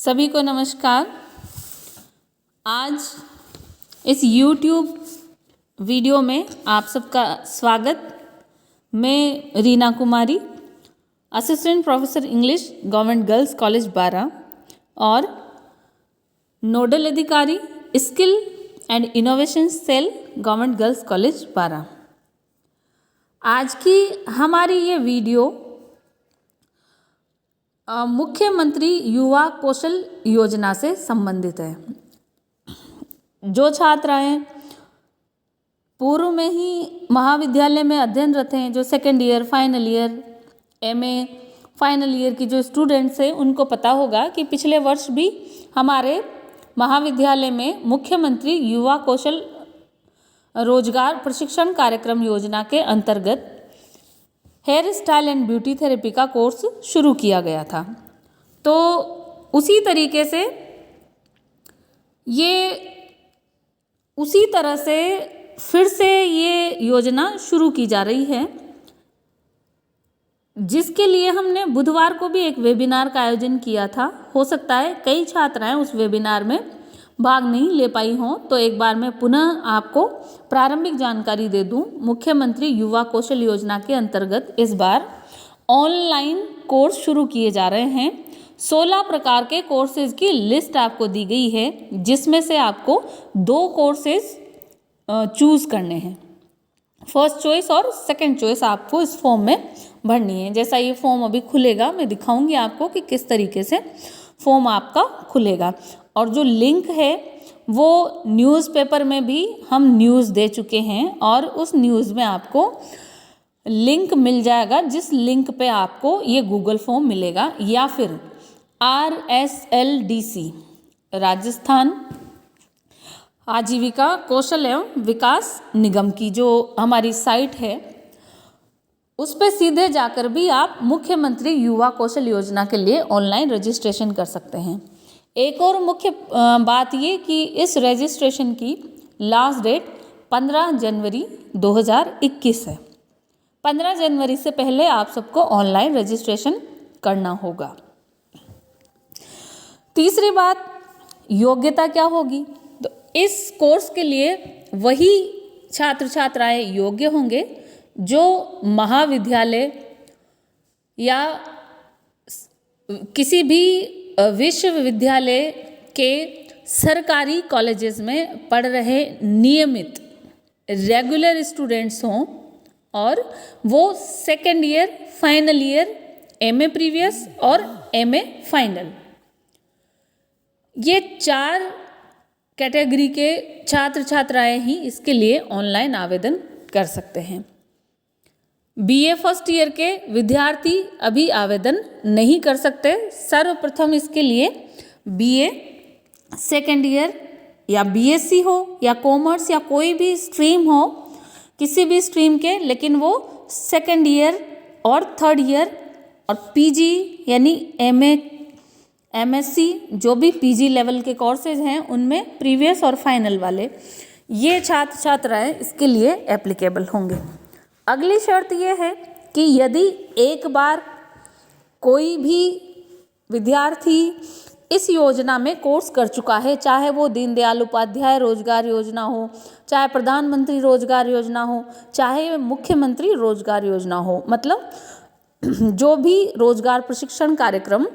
सभी को नमस्कार। आज इस YouTube वीडियो में आप सबका स्वागत। मैं Reena Kumari, assistant professor English, government girls college Bara और नोडल अधिकारी skill and innovation cell, government girls college Bara. आज की हमारी ये वीडियो मुख्यमंत्री युवा कौशल योजना से संबंधित है। जो छात्राएं पूर्व में ही महाविद्यालय में अध्ययनरत हैं, जो second year, final year, MA final year की जो स्टूडेंट्स हैं, उनको पता होगा कि पिछले वर्ष भी हमारे महाविद्यालय में मुख्यमंत्री युवा कौशल रोजगार प्रशिक्षण कार्यक्रम योजना के अंतर्गत hair style and beauty therapy का कोर्स शुरू किया गया था। तो उसी तरीके से उसी तरह से फिर से ये योजना शुरू की जा रही है, जिसके लिए हमने बुधवार को भी एक वेबिनार का आयोजन किया था। हो सकता है कई छात्राएं उस वेबिनार में भाग नहीं ले पाई हों, तो एक बार मैं पुनः आपको प्रारंभिक जानकारी दे दूं। मुख्यमंत्री युवा कौशल योजना के अंतर्गत इस बार ऑनलाइन कोर्स शुरू किए जा रहे हैं। 16 प्रकार के कोर्सेज की लिस्ट आपको दी गई है, जिसमें से आपको 2 कोर्सेज चूज करने हैं। फर्स्ट चॉइस और सेकंड चॉइस आपको इस फॉर्म में भरनी है। जैसा ये फॉर्म अभी खुलेगा, मैं दिखाऊंगी आपको कि किस तरीके से फॉर्म आपका खुलेगा। और जो लिंक है वो न्यूज़पेपर में भी हम न्यूज़ दे चुके हैं, और उस न्यूज़ में आपको लिंक मिल जाएगा, जिस लिंक पे आपको ये गूगल फॉर्म मिलेगा, या फिर RSLDC राजस्थान आजीविका कौशल एवं विकास निगम की जो हमारी साइट है, उस पर सीधे जाकर भी आप मुख्यमंत्री युवा कौशल योजना के लिए ऑनलाइन रजिस्ट्रेशन कर सकते हैं। एक और मुख्य बात ये कि इस रजिस्ट्रेशन की लास्ट डेट 15 जनवरी 2021 है। 15 जनवरी से पहले आप सबको ऑनलाइन रजिस्ट्रेशन करना होगा। तीसरी बात, योग्यता क्या होगी? तो इस कोर्स के लिए वही छात्र छात्राएं योग्य होंगे जो महाविद्यालय या किसी भी विश्वविद्यालय के सरकारी कॉलेजेस में पढ़ रहे नियमित रेगुलर स्टूडेंट्स हों, और वो second year, final year, MA previous और एमए फाइनल, ये 4 कैटेगरी के छात्र छात्राएं ही इसके लिए ऑनलाइन आवेदन कर सकते हैं। बीए फर्स्ट ईयर के विद्यार्थी अभी आवेदन नहीं कर सकते। सर्वप्रथम इसके लिए बीए सेकेंड ईयर या बीएससी हो या कॉमर्स या कोई भी स्ट्रीम हो, किसी भी स्ट्रीम के, लेकिन वो सेकेंड ईयर और थर्ड ईयर और पीजी यानी एमए, एमएससी, जो भी पीजी लेवल के कोर्सेज हैं उनमें प्रीवियस और फाइनल वाले, ये छात्र छात्राएं इसके लिए एप्लीकेबल होंगे। अगली शर्त यह है कि यदि एक बार कोई भी विद्यार्थी इस योजना में कोर्स कर चुका है, चाहे वो दीनदयाल उपाध्याय रोजगार योजना हो, चाहे प्रधानमंत्री रोजगार योजना हो, चाहे मुख्यमंत्री रोजगार योजना हो, मतलब जो भी रोजगार प्रशिक्षण कार्यक्रम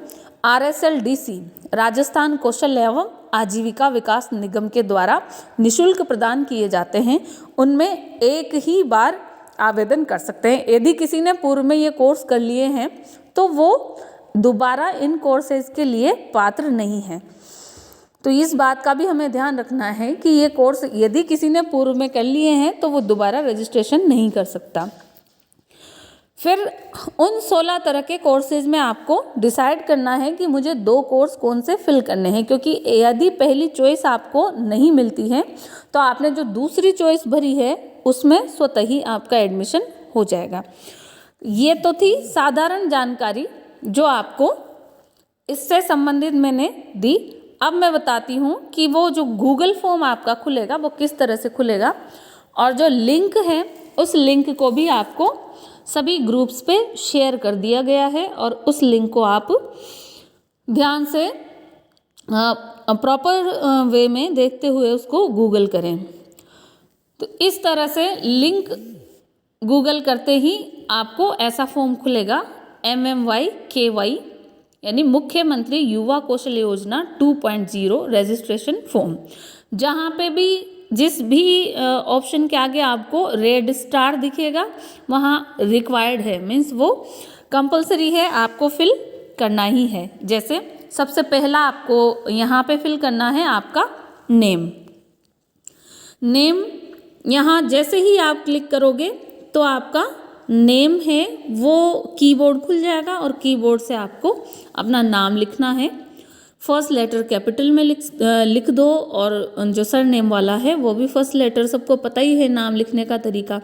RSLDC राजस्थान कौशल एवं आजीविका विकास निगम के द्वारा निशुल्क प्रदान किए जाते हैं, उनमें एक ही बार आवेदन कर सकते हैं। यदि किसी ने पूर्व में ये कोर्स कर लिए हैं तो वो दोबारा इन कोर्सेज के लिए पात्र नहीं है। तो इस बात का भी हमें ध्यान रखना है कि ये कोर्स यदि किसी ने पूर्व में कर लिए हैं तो वो दोबारा रजिस्ट्रेशन नहीं कर सकता। फिर उन 16 तरह के कोर्सेज में आपको डिसाइड करना है कि मुझे 2 कोर्स कौन से फिल करने हैं, क्योंकि यदि पहली चॉइस आपको नहीं मिलती है तो आपने जो दूसरी चॉइस भरी है उसमें स्वतः ही आपका एडमिशन हो जाएगा। ये तो थी साधारण जानकारी जो आपको इससे संबंधित मैंने दी। अब मैं बताती हूँ कि वो जो गूगल फॉर्म आपका खुलेगा वो किस तरह से खुलेगा, और जो लिंक है उस लिंक को भी आपको सभी ग्रुप्स पे शेयर कर दिया गया है, और उस लिंक को आप ध्यान से प्रॉपर वे में देखते हुए उसको गूगल करें। तो इस तरह से लिंक गूगल करते ही आपको ऐसा फॉर्म खुलेगा, MMYKY यानी मुख्यमंत्री युवा कौशल योजना 2.0 रजिस्ट्रेशन फॉर्म, जहाँ पे भी जिस भी ऑप्शन के आगे आपको रेड स्टार दिखेगा वहाँ रिक्वायर्ड है, मीन्स वो कंपलसरी है, आपको फिल करना ही है। जैसे सबसे पहला आपको यहाँ पे फिल करना है आपका नेम। यहाँ जैसे ही आप क्लिक करोगे तो आपका नेम है वो कीबोर्ड खुल जाएगा और कीबोर्ड से आपको अपना नाम लिखना है। फर्स्ट लेटर कैपिटल में लिख दो और जो सरनेम वाला है वो भी फर्स्ट लेटर, सबको पता ही है नाम लिखने का तरीका।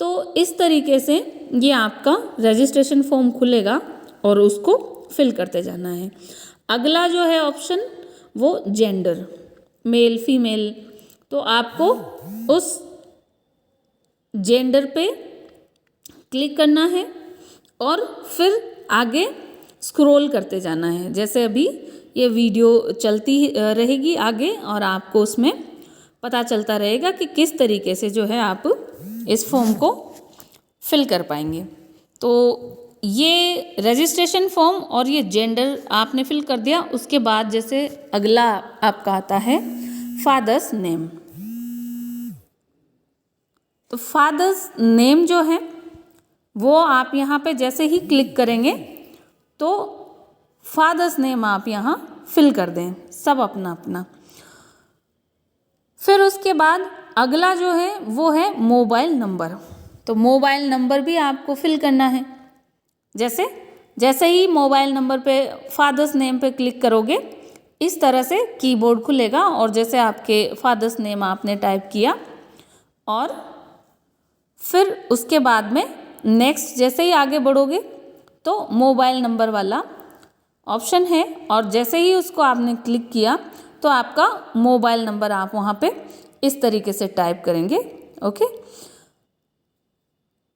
तो इस तरीके से ये आपका रजिस्ट्रेशन फॉर्म खुलेगा और उसको फिल करते जाना है। अगला जो है ऑप्शन वो जेंडर, मेल फीमेल, तो आपको उस जेंडर पे क्लिक करना है और फिर आगे स्क्रॉल करते जाना है। जैसे अभी ये वीडियो चलती रहेगी आगे और आपको उसमें पता चलता रहेगा कि किस तरीके से जो है आप इस फॉर्म को फिल कर पाएंगे। तो ये रजिस्ट्रेशन फॉर्म और ये जेंडर आपने फिल कर दिया। उसके बाद जैसे अगला आपका आता है फादर्स नेम। तो फादर्स नेम जो है वो आप यहाँ पे जैसे ही क्लिक करेंगे तो फादर्स नेम आप यहाँ फिल कर दें, सब अपना अपना। फिर उसके बाद अगला जो है वो है मोबाइल नंबर। तो मोबाइल नंबर भी आपको फिल करना है। जैसे ही मोबाइल नंबर पे फादर्स नेम पे क्लिक करोगे इस तरह से कीबोर्ड खुलेगा और जैसे आपके फादर्स नेम आपने टाइप किया और फिर उसके बाद में नेक्स्ट जैसे ही आगे बढ़ोगे तो मोबाइल नंबर वाला ऑप्शन है और जैसे ही उसको आपने क्लिक किया तो आपका मोबाइल नंबर आप वहाँ पे इस तरीके से टाइप करेंगे, ओके।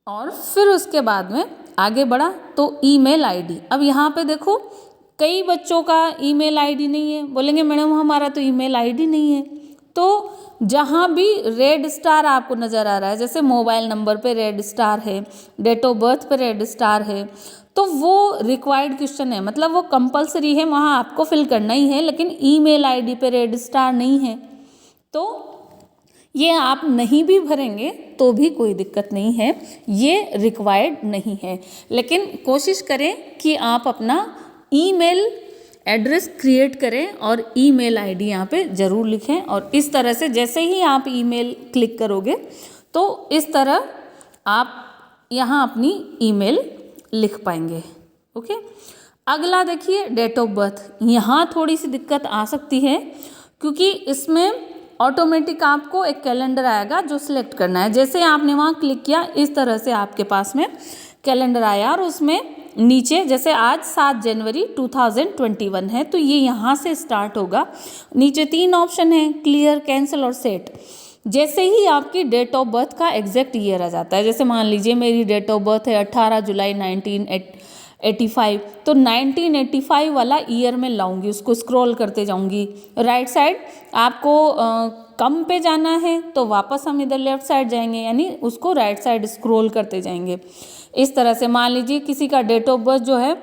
और फिर उसके बाद में आगे बढ़ा तो ईमेल आईडी। अब यहाँ पे देखो कई बच्चों का ईमेल आईडी नहीं है, बोलेंगे मैडम हमारा तो ईमेल आईडी नहीं है। तो जहाँ भी रेड स्टार आपको नज़र आ रहा है, जैसे मोबाइल नंबर पे रेड स्टार है, डेट ऑफ बर्थ पे रेड स्टार है, तो वो रिक्वायर्ड क्वेश्चन है, मतलब वो कंपलसरी है, वहाँ आपको फिल करना ही है। लेकिन ईमेल आईडी पे रेड स्टार नहीं है तो ये आप नहीं भी भरेंगे तो भी कोई दिक्कत नहीं है, ये रिक्वायर्ड नहीं है। लेकिन कोशिश करें कि आप अपना ईमेल एड्रेस क्रिएट करें और ईमेल आईडी यहाँ पे ज़रूर लिखें। और इस तरह से जैसे ही आप ईमेल क्लिक करोगे तो इस तरह आप यहाँ अपनी ईमेल लिख पाएंगे, ओके। अगला देखिए डेट ऑफ बर्थ। यहाँ थोड़ी सी दिक्कत आ सकती है क्योंकि इसमें ऑटोमेटिक आपको एक कैलेंडर आएगा जो सिलेक्ट करना है। जैसे आपने वहाँ क्लिक किया इस तरह से आपके पास में कैलेंडर आया और उसमें नीचे जैसे आज 7 जनवरी 2021 है तो ये यहाँ से स्टार्ट होगा। नीचे 3 ऑप्शन है, क्लियर, कैंसिल और सेट। जैसे ही आपकी डेट ऑफ बर्थ का एग्जैक्ट ईयर आ जाता है, जैसे मान लीजिए मेरी डेट ऑफ बर्थ है 18 जुलाई 1985, तो 1985 वाला ईयर में लाऊंगी, उसको स्क्रॉल करते जाऊंगी। राइट साइड आपको कम पे जाना है तो वापस हम इधर लेफ्ट साइड जाएंगे, यानी उसको राइट साइड स्क्रॉल करते जाएंगे। इस तरह से मान लीजिए किसी का डेट ऑफ बर्थ जो है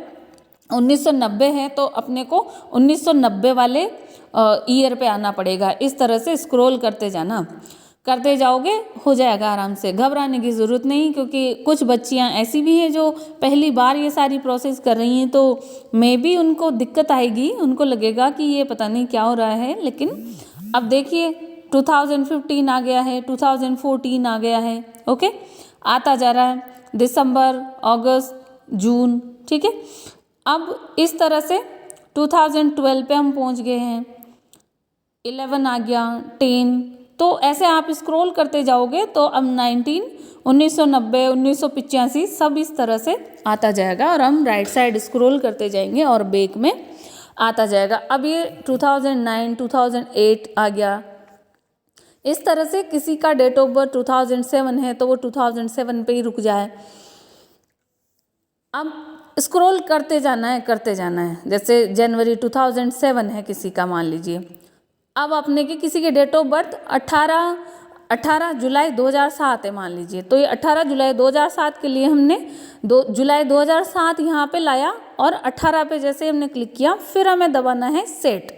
1990 है तो अपने को 1990 वाले ईयर पे आना पड़ेगा। इस तरह से स्क्रॉल करते जाना, करते जाओगे हो जाएगा आराम से, घबराने की ज़रूरत नहीं। क्योंकि कुछ बच्चियां ऐसी भी हैं जो पहली बार ये सारी प्रोसेस कर रही हैं तो मे बी उनको दिक्कत आएगी, उनको लगेगा कि ये पता नहीं क्या हो रहा है। लेकिन अब देखिए 2015 आ गया है, 2014 आ गया है, ओके, आता जा रहा है, दिसंबर, अगस्त, जून, ठीक है। अब इस तरह से 2012 पे हम पहुंच गए हैं, 11 आ गया, 10, तो ऐसे आप स्क्रॉल करते जाओगे तो अब 1990, 1985 सब इस तरह से आता जाएगा और हम राइट साइड स्क्रॉल करते जाएंगे और बैक में आता जाएगा। अब ये 2009, 2008 आ गया। इस तरह से किसी का डेट ऑफ बर्थ 2007 है तो वो 2007 पे ही रुक जाए। अब स्क्रॉल करते जाना है। जैसे जनवरी 2007 है किसी का, मान लीजिए। अब आपने कि किसी के डेट ऑफ बर्थ 18 जुलाई 2007 है मान लीजिए, तो ये 18 जुलाई 2007 के लिए हमने जुलाई 2007 यहाँ पे लाया और 18 पे जैसे हमने क्लिक किया, फिर हमें दबाना है सेट।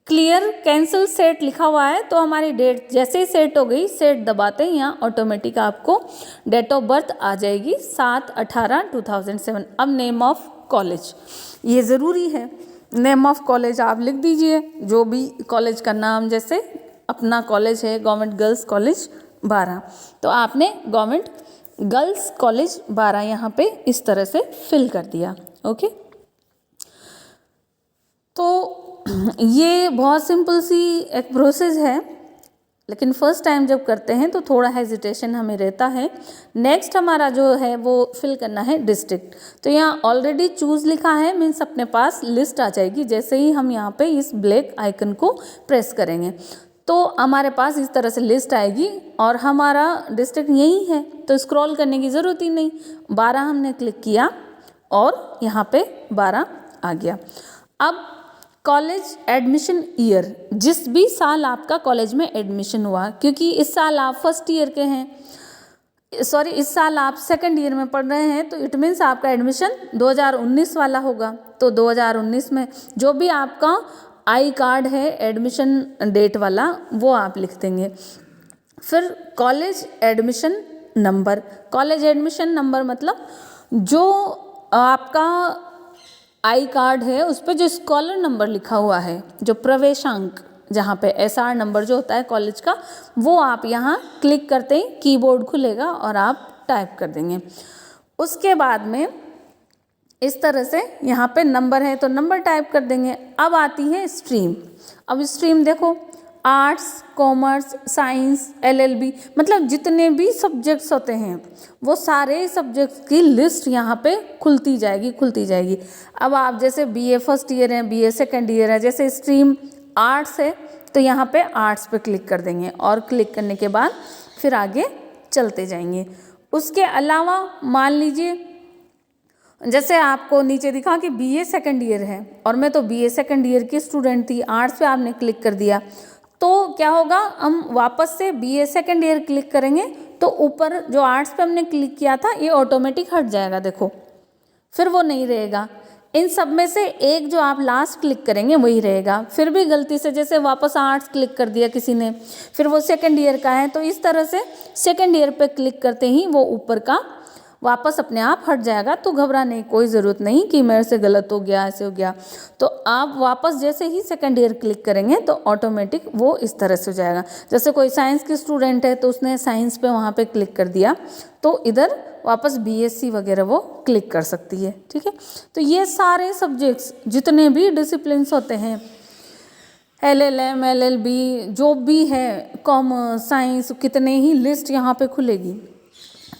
क्लियर कैंसिल सेट लिखा हुआ है, तो हमारी डेट जैसे ही सेट हो गई, सेट दबाते ही यहाँ ऑटोमेटिक आपको डेट ऑफ बर्थ आ जाएगी 7/18/2007। अब नेम ऑफ कॉलेज, ये ज़रूरी है, नेम ऑफ कॉलेज आप लिख दीजिए, जो भी कॉलेज का नाम, जैसे अपना कॉलेज है गवर्नमेंट गर्ल्स कॉलेज 12, तो आपने गवर्नमेंट गर्ल्स कॉलेज 12 यहाँ पे इस तरह से फिल कर दिया। ओके, तो ये बहुत सिंपल सी एक प्रोसेस है, लेकिन फर्स्ट टाइम जब करते हैं तो थोड़ा हेजिटेशन हमें रहता है। नेक्स्ट हमारा जो है वो फिल करना है डिस्ट्रिक्ट। तो यहाँ ऑलरेडी चूज़ लिखा है, मीन्स अपने पास लिस्ट आ जाएगी जैसे ही हम यहाँ पे इस ब्लैक आइकन को प्रेस करेंगे, तो हमारे पास इस तरह से लिस्ट आएगी और हमारा डिस्ट्रिक्ट यही है, तो स्क्रॉल करने की ज़रूरत ही नहीं। 12 हमने क्लिक किया और यहाँ पे 12 आ गया। अब कॉलेज एडमिशन ईयर, जिस भी साल आपका कॉलेज में एडमिशन हुआ, क्योंकि इस साल आप फर्स्ट ईयर के हैं, सॉरी इस साल आप सेकंड ईयर में पढ़ रहे हैं, तो इट मीन्स आपका एडमिशन 2019 वाला होगा। तो 2019 में जो भी आपका आई कार्ड है एडमिशन डेट वाला, वो आप लिख देंगे। फिर college admission number, college admission number मतलब जो आपका आई कार्ड है उस पर जो स्कॉलर नंबर लिखा हुआ है, जो प्रवेशांक, जहाँ पे SR नंबर जो होता है कॉलेज का, वो आप यहाँ क्लिक करते ही कीबोर्ड खुलेगा और आप टाइप कर देंगे। उसके बाद में इस तरह से यहाँ पे नंबर है तो नंबर टाइप कर देंगे। अब आती है स्ट्रीम। अब स्ट्रीम देखो, आर्ट्स, कॉमर्स, साइंस, LLB, मतलब जितने भी सब्जेक्ट्स होते हैं वो सारे सब्जेक्ट्स की लिस्ट यहाँ पे खुलती जाएगी। अब आप जैसे BA फर्स्ट ईयर है, BA सेकेंड ईयर है, जैसे स्ट्रीम आर्ट्स है तो यहाँ पे आर्ट्स पे क्लिक कर देंगे और क्लिक करने के बाद फिर आगे चलते जाएंगे। उसके अलावा मान लीजिए जैसे आपको नीचे दिखा कि BA सेकेंड ईयर है और मैं तो BA सेकेंड ईयर की स्टूडेंट थी, आर्ट्स पे आपने क्लिक कर दिया, तो क्या होगा, हम वापस से BA सेकेंड ईयर क्लिक करेंगे तो ऊपर जो आर्ट्स पे हमने क्लिक किया था ये ऑटोमेटिक हट जाएगा, देखो फिर वो नहीं रहेगा। इन सब में से एक जो आप लास्ट क्लिक करेंगे वही रहेगा। फिर भी गलती से जैसे वापस आर्ट्स क्लिक कर दिया किसी ने, फिर वो सेकेंड ईयर का है, तो इस तरह से सेकेंड ईयर पे क्लिक करते ही वो ऊपर का वापस अपने आप हट जाएगा। तो घबराने की कोई ज़रूरत नहीं कि मेरे से गलत हो गया, ऐसे हो गया। तो आप वापस जैसे ही सेकंड ईयर क्लिक करेंगे तो ऑटोमेटिक वो इस तरह से हो जाएगा। जैसे कोई साइंस की स्टूडेंट है तो उसने साइंस पे वहाँ पे क्लिक कर दिया तो इधर वापस BSc वगैरह वो क्लिक कर सकती है। ठीक है, तो ये सारे सब्जेक्ट्स जितने भी डिसिप्लिन्स होते हैं, LLM, LLB जो भी है, कॉमर्स, साइंस, कितने ही लिस्ट यहाँ पे खुलेगी।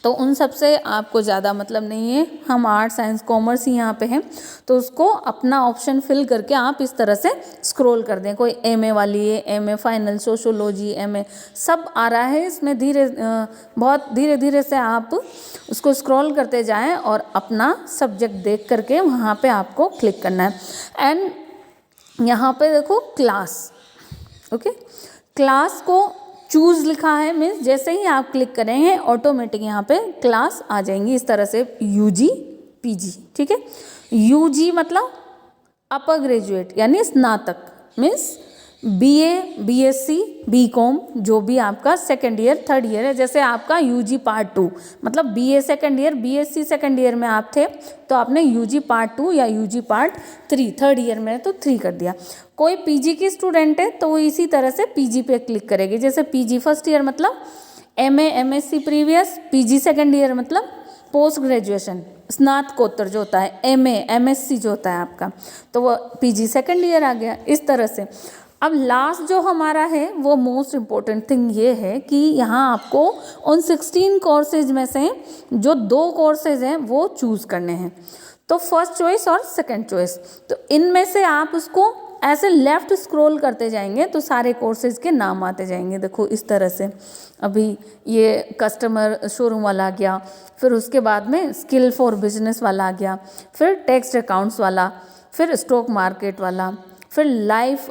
तो उन सब से आपको ज़्यादा मतलब नहीं है, हम आर्ट्स, साइंस, कॉमर्स ही यहाँ पे हैं, तो उसको अपना ऑप्शन फिल करके आप इस तरह से स्क्रॉल कर दें। कोई MA वाली है, MA फाइनल, सोशोलॉजी, MA सब आ रहा है इसमें, बहुत धीरे धीरे से आप उसको स्क्रॉल करते जाएं और अपना सब्जेक्ट देख करके वहाँ पे आपको क्लिक करना है। एंड यहाँ पे देखो क्लास, ओके, क्लास को चूज़ लिखा है, मीन्स जैसे ही आप क्लिक करेंगे ऑटोमेटिक यहाँ पे क्लास आ जाएंगी इस तरह से, UG, PG। ठीक है, UG मतलब अपर ग्रेजुएट यानी स्नातक, मीन्स BA, BSc, BCom जो भी आपका सेकेंड ईयर, थर्ड ईयर है। जैसे आपका UG पार्ट 2 मतलब BA second year, BSc second year में आप थे तो आपने UG पार्ट 2 या UG पार्ट 3 थर्ड ईयर में तो 3 कर दिया। कोई PG की स्टूडेंट है तो वो इसी तरह से PG पे क्लिक करेगी। जैसे PG फर्स्ट ईयर मतलब MA, MSc previous, PG second year मतलब पोस्ट ग्रेजुएशन, स्नातकोत्तर जो होता है, MA, MSc जो होता है आपका, तो वो PG सेकेंड ईयर आ गया इस तरह से। अब लास्ट जो हमारा है वो मोस्ट इम्पोर्टेंट थिंग ये है कि यहाँ आपको उन 16 कोर्सेज में से जो 2 कोर्सेज हैं वो चूज़ करने हैं, तो फर्स्ट चॉइस और सेकंड चॉइस। तो इनमें से आप उसको ऐसे लेफ़्ट स्क्रॉल करते जाएंगे तो सारे कोर्सेज़ के नाम आते जाएंगे। देखो इस तरह से, अभी ये कस्टमर शोरूम वाला आ गया, फिर उसके बाद में स्किल फॉर बिजनेस वाला आ गया, फिर टेक्स्ट अकाउंट्स वाला, फिर स्टॉक मार्केट वाला, फिर life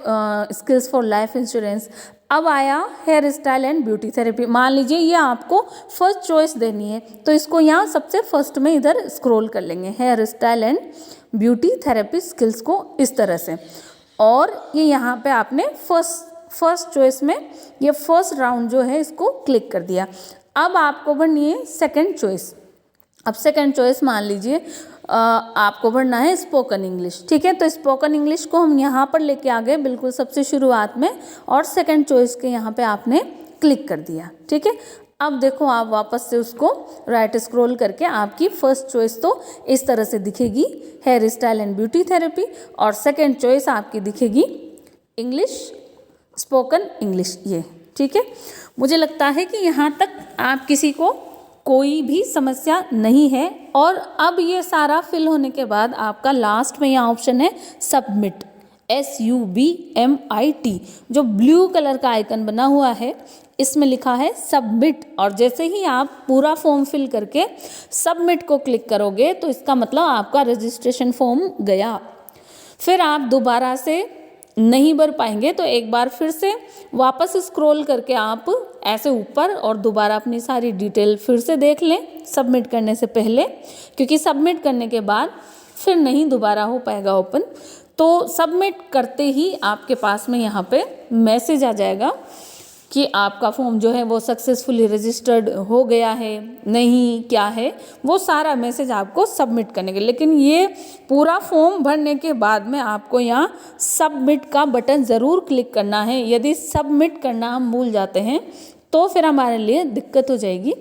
skills for life insurance. अब आया hair style and beauty therapy. मान लीजिए ये आपको फर्स्ट चॉइस देनी है, तो इसको यहाँ सबसे फर्स्ट में इधर स्क्रॉल कर लेंगे, hair style and beauty therapy skills को इस तरह से। और ये यहाँ पे आपने फर्स्ट चॉइस में ये फर्स्ट राउंड जो है इसको क्लिक कर दिया। अब आपको भरनी है सेकंड चॉइस। अब सेकंड चॉइस मान लीजिए आपको भरना है स्पोकन इंग्लिश, ठीक है। तो स्पोकन इंग्लिश को हम यहाँ पर लेके आ गए बिल्कुल सबसे शुरुआत में, और सेकंड चॉइस के यहाँ पे आपने क्लिक कर दिया, ठीक है। अब देखो आप वापस से उसको राइट स्क्रॉल करके आपकी फर्स्ट चॉइस तो इस तरह से दिखेगी, hair style and beauty therapy, और सेकंड चॉइस आपकी दिखेगी इंग्लिश, स्पोकन इंग्लिश, ये ठीक है। मुझे लगता है कि यहाँ तक आप किसी को कोई भी समस्या नहीं है। और अब ये सारा फिल होने के बाद आपका लास्ट में यहाँ ऑप्शन है सबमिट, SUBMIT, जो ब्लू कलर का आइकन बना हुआ है इसमें लिखा है सबमिट। और जैसे ही आप पूरा फॉर्म फिल करके सबमिट को क्लिक करोगे तो इसका मतलब आपका रजिस्ट्रेशन फॉर्म गया। फिर आप दोबारा से नहीं भर पाएंगे तो एक बार फिर से वापस स्क्रॉल करके आप ऐसे ऊपर और दोबारा अपनी सारी डिटेल फिर से देख लें सबमिट करने से पहले, क्योंकि सबमिट करने के बाद फिर नहीं दोबारा हो पाएगा ओपन। तो सबमिट करते ही आपके पास में यहाँ पे मैसेज आ जाएगा कि आपका फॉर्म जो है वो सक्सेसफुली रजिस्टर्ड हो गया है, नहीं क्या है, वो सारा मैसेज आपको सबमिट करने के। लेकिन ये पूरा फॉर्म भरने के बाद में आपको यहाँ सबमिट का बटन ज़रूर क्लिक करना है। यदि सबमिट करना हम भूल जाते हैं तो फिर हमारे लिए दिक्कत हो जाएगी,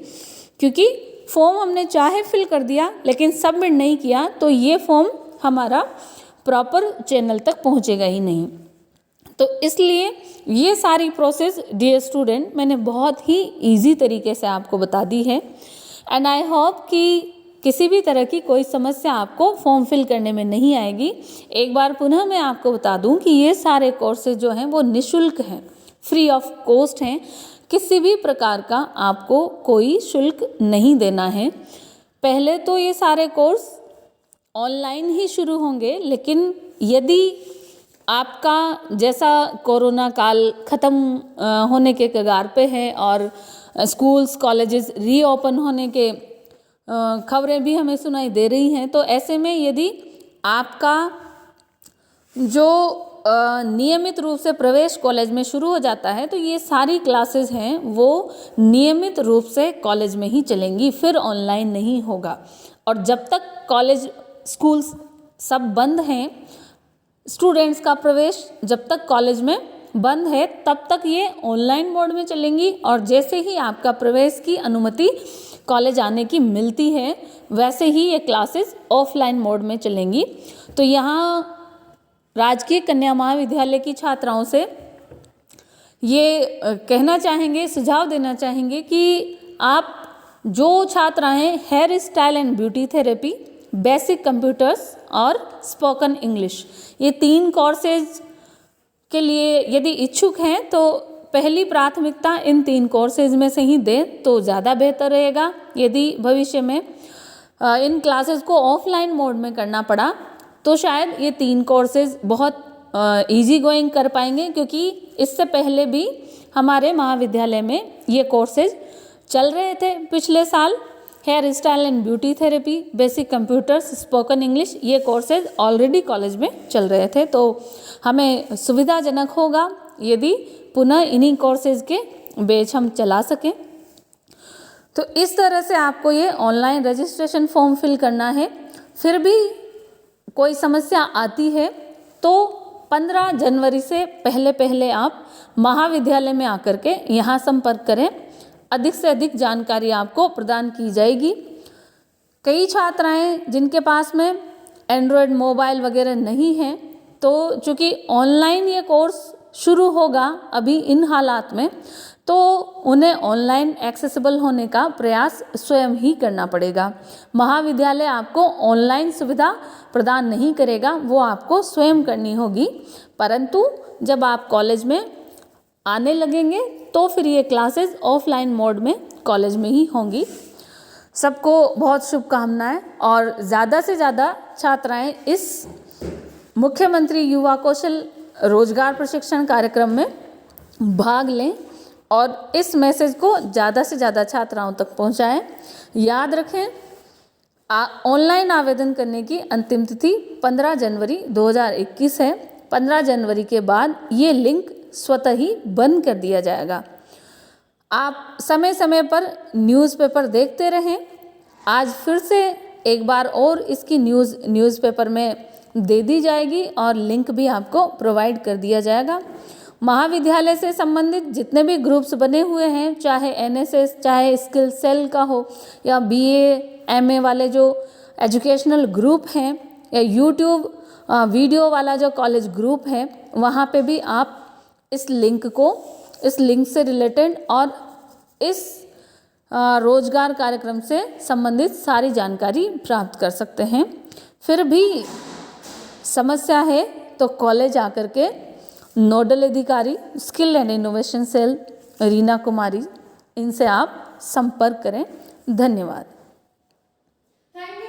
क्योंकि फॉर्म हमने चाहे फिल कर दिया लेकिन सबमिट नहीं किया तो ये फॉर्म हमारा प्रॉपर चैनल तक पहुँचेगा ही नहीं। तो इसलिए ये सारी प्रोसेस डियर स्टूडेंट मैंने बहुत ही इजी तरीके से आपको बता दी है। एंड आई होप कि किसी भी तरह की कोई समस्या आपको फॉर्म फिल करने में नहीं आएगी। एक बार पुनः मैं आपको बता दूं कि ये सारे कोर्सेज जो हैं वो निःशुल्क हैं, फ्री ऑफ कॉस्ट हैं। किसी भी प्रकार का आपको कोई शुल्क नहीं देना है। पहले तो ये सारे कोर्स ऑनलाइन ही शुरू होंगे, लेकिन यदि आपका जैसा कोरोना काल ख़त्म होने के कगार पे है और स्कूल्स कॉलेजेस रीओपन होने के खबरें भी हमें सुनाई दे रही हैं, तो ऐसे में यदि आपका जो नियमित रूप से प्रवेश कॉलेज में शुरू हो जाता है तो ये सारी क्लासेस हैं वो नियमित रूप से कॉलेज में ही चलेंगी, फिर ऑनलाइन नहीं होगा। और जब तक कॉलेज स्कूल्स सब बंद हैं, स्टूडेंट्स का प्रवेश जब तक कॉलेज में बंद है तब तक ये ऑनलाइन मोड में चलेंगी। और जैसे ही आपका प्रवेश की अनुमति कॉलेज आने की मिलती है वैसे ही ये क्लासेस ऑफलाइन मोड में चलेंगी। तो यहाँ राजकीय कन्या महाविद्यालय की छात्राओं से ये कहना चाहेंगे, सुझाव देना चाहेंगे कि आप जो छात्रा हैं hair style and beauty therapy, basic computers और स्पोकन इंग्लिश, ये 3 कोर्सेज के लिए यदि इच्छुक हैं तो पहली प्राथमिकता इन 3 कोर्सेज में से ही दें तो ज़्यादा बेहतर रहेगा। यदि भविष्य में इन क्लासेस को ऑफलाइन मोड में करना पड़ा तो शायद ये 3 कोर्सेज बहुत इजी गोइंग कर पाएंगे, क्योंकि इससे पहले भी हमारे महाविद्यालय में ये कोर्सेज चल रहे थे पिछले साल। Hair style and beauty therapy, basic computers, spoken English, ये कोर्सेज ऑलरेडी कॉलेज में चल रहे थे। तो हमें सुविधाजनक होगा यदि पुनः इन्हीं कोर्सेज के बैच हम चला सकें। तो इस तरह से आपको ये ऑनलाइन रजिस्ट्रेशन फॉर्म फिल करना है। फिर भी कोई समस्या आती है तो 15 जनवरी से पहले आप महाविद्यालय में आकर के यहाँ संपर्क करें। अधिक से अधिक जानकारी आपको प्रदान की जाएगी। कई छात्राएं जिनके पास में एंड्रॉयड मोबाइल वगैरह नहीं है, तो चूँकि ऑनलाइन ये कोर्स शुरू होगा अभी इन हालात में, तो उन्हें ऑनलाइन एक्सेसिबल होने का प्रयास स्वयं ही करना पड़ेगा। महाविद्यालय आपको ऑनलाइन सुविधा प्रदान नहीं करेगा, वो आपको स्वयं करनी होगी। परंतु जब आप कॉलेज में आने लगेंगे तो फिर ये क्लासेस ऑफलाइन मोड में कॉलेज में ही होंगी। सबको बहुत शुभकामनाएं और ज़्यादा से ज़्यादा छात्राएं इस मुख्यमंत्री युवा कौशल रोजगार प्रशिक्षण कार्यक्रम में भाग लें और इस मैसेज को ज़्यादा से ज़्यादा छात्राओं तक पहुंचाएं। याद रखें, ऑनलाइन आवेदन करने की अंतिम तिथि 15 जनवरी 2021 है। 15 जनवरी के बाद ये लिंक स्वतः ही बंद कर दिया जाएगा। आप समय समय पर न्यूज़पेपर देखते रहें। आज फिर से एक बार और इसकी न्यूज़पेपर में दे दी जाएगी और लिंक भी आपको प्रोवाइड कर दिया जाएगा। महाविद्यालय से संबंधित जितने भी ग्रुप्स बने हुए हैं, चाहे एनएसएस, चाहे स्किल सेल का हो या बीए एमए वाले जो एजुकेशनल ग्रुप हैं, या यूट्यूब वीडियो वाला जो कॉलेज ग्रुप है, वहाँ पे भी आप इस लिंक से रिलेटेड और इस रोजगार कार्यक्रम से संबंधित सारी जानकारी प्राप्त कर सकते हैं। फिर भी समस्या है तो कॉलेज आकर के नोडल अधिकारी skill and innovation cell Reena Kumari, इनसे आप संपर्क करें। धन्यवाद।